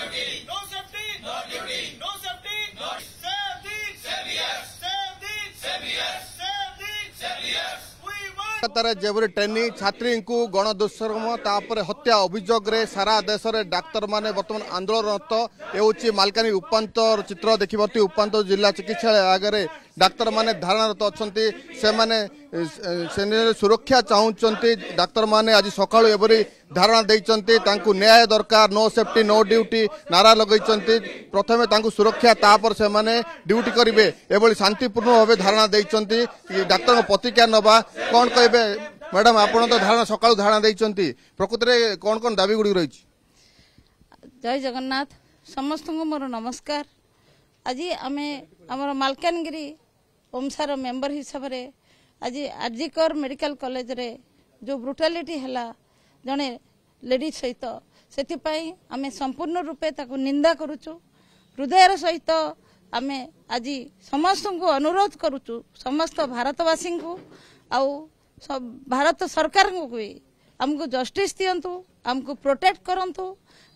No safety, no duty. No safety, no. Save the saviors. Save the saviors. Save the saviors. We want. तार जेबरी training छात्री को गण दुष्कर्म तापर हत्या अभियोग रे सारा देश रे डाक्तर माने वर्तमान आंदोलनरत एउची मालकानी उपांतर चित्र देखिबती उपांतर जिला चिकित्सालय आगे डाक्तर माने धारणारत अछंती से माने सुरक्षा चाहूचंती डाक्तर माने आज सकाळु एबरी धारणा देइचंती तांकु न्याय दरकार नो सेफ्टी नो ड्यूटी नारा लगैचंती प्रथमे तांकु सुरक्षा तापर से माने ड्यूटी करिवे एबली शांतिपूर्ण भाबे धारणा देइचंती डाक्तर प्रतिक्रिया नबा कोन कहबे मैडम आपण तो धारणा सकाळु धारणा देइचंती प्रकृति रे कोन कोन दाबी गुडी रहिछि। जय जगन्नाथ समस्त को मोर नमस्कार। आज आमे हमर मालकानगिरी ओमसार मेंबर हिसाब रे आज आरजीकर मेडिकल कॉलेज रे जो ब्रुटालिटी हला जने लेडी सहित से आमे संपूर्ण रूपे ताको निंदा करूचु हृदयर सहित आमे आज समस्त को अनुरोध करूचु समस्त भारतवासी को आउ भारत सरकार को भी हमको जस्टिस दियंतु हमको प्रोटेक्ट करंतु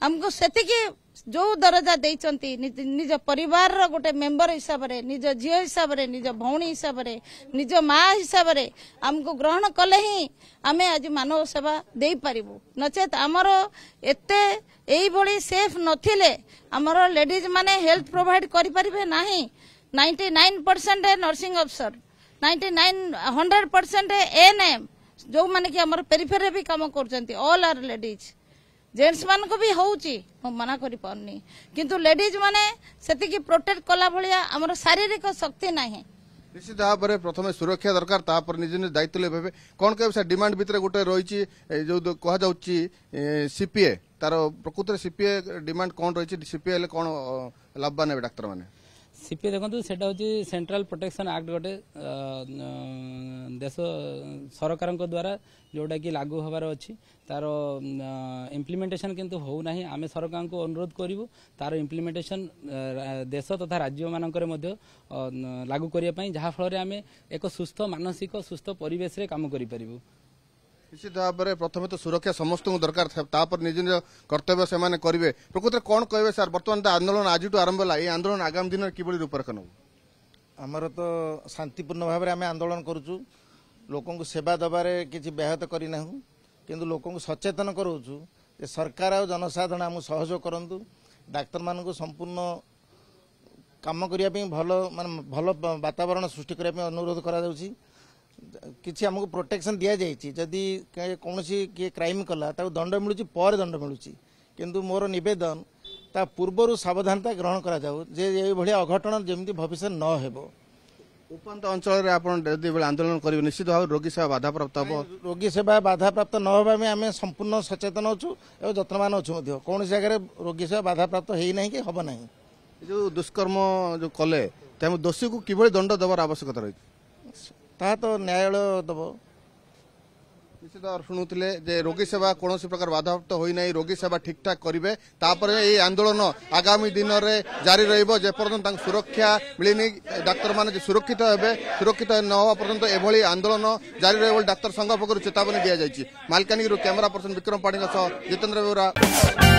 हमको सेतिके जो दरजा देइचंती निज परिवार रो गोटे मेंबर हिसाब रे निज झियो हिसाब रे निज भौणी हिसाब रे निज माँ हिसाब रे हमको ग्रहण कले ही आमे आज मानव सेवा देई परिबु नचेत हमर एते एई भली सेफ नथिले हमर लेडीज माने हेल्थ प्रोवाइड करि परिबे नाही 99% नर्सिंग अफसर 100% एएनएम जो माने कि हमर पेरिफेरी भी काम करचंती ऑल आर लेडीज जेंट्स मान को भी होउची मना करि पारनी किंतु लेडीज माने सेति की प्रोटेक्ट कला भलिया हमर शारीरिक शक्ति नाही निश्चित भाव में प्रथम सुरक्षा दरकार तापर निज निज दायित्व लेबे कोन के डिमांड भितर गोटे रही जो कह जाउची सीपीए तार प्रकृति सीपीए डिमांड कोन रही सीपीए ले कोन लाभवान है डाक्टर माने सीपीए देखो सेटा होची सेंट्रल प्रोटेक्शन एक्ट गोटे देश सरकार द्वारा जोटा कि लागू हबार अच्छी तार इम्प्लीमेंटेशन किंतु हो नाही आमे सरकार को अनुरोध करिवु तार इम्प्लीमेंटेशन देश तथा राज्य मानकर मध्य लागू करिया पई जहा फल रे आमे एक सुस्थ मानसिक सुस्थ परिवेश रे काम करि परिबु। निश्चित भाव में प्रथम तो सुरक्षा समस्त दरकार तापर निज निज कर्तव्य से करेंगे प्रकृति कौन कहे सर बर्तमान आंदोलन आज आरंभ है आंदोलन आगामी दिन कि रूपरेख नब आमर तो शांतिपूर्ण भाव में आम आंदोलन करुचु लोक सेवा दबारे किसी व्याहत करना किंतु लोक सचेतन कराऊँ सरकार और जनसाधारण आम सहयोग करूँ डाक्तर मान संपूर्ण काम करने भल मान भल वातावरण सृष्टि करने अनुरोध करा किसी आमको प्रोटेक्शन दि जाइए जदि कौन किए क्राइम कला दंड मिलूँ पर दंड मिलूँ किंतु मोर निवेदन ता पूर्वर सावधानता ग्रहण करा जाऊ जे भाया अघटन जमी भविष्य न हो उपांत अंचल आंदोलन करेंगे निश्चित भाव रोगी सेवा बाधा प्राप्त हम रोगी सेवा बाधा प्राप्त न होगा में आम संपूर्ण सचेतन अच्छु और जत्नवान अच्छु कौन जगह रोगी सेवा बाधा प्राप्त होना कि हम ना जो दुष्कर्म जो कले दोषी को किभली दंड देवार आवश्यकता रही ता तो न्यायालय दब निश्चित शुणुले जे रोगी सेवा कौन प्रकार बाधाप्राप्त होना रोगी सेवा ठीक ठाक करेंगे तापर ये आंदोलन आगामी दिन में जारी रपर्यंत सुरक्षा मिलनी डाक्तर मान सुरक्षित हे सुरक्षित न हवा पर्यंत एभली आंदोलन जारी रही डाक्तर संघ पक्ष चेतावनी दि जाएगी। मालकानगिरी कैमरा पर्सन विक्रम पाणी जितेंद्र बेउरा।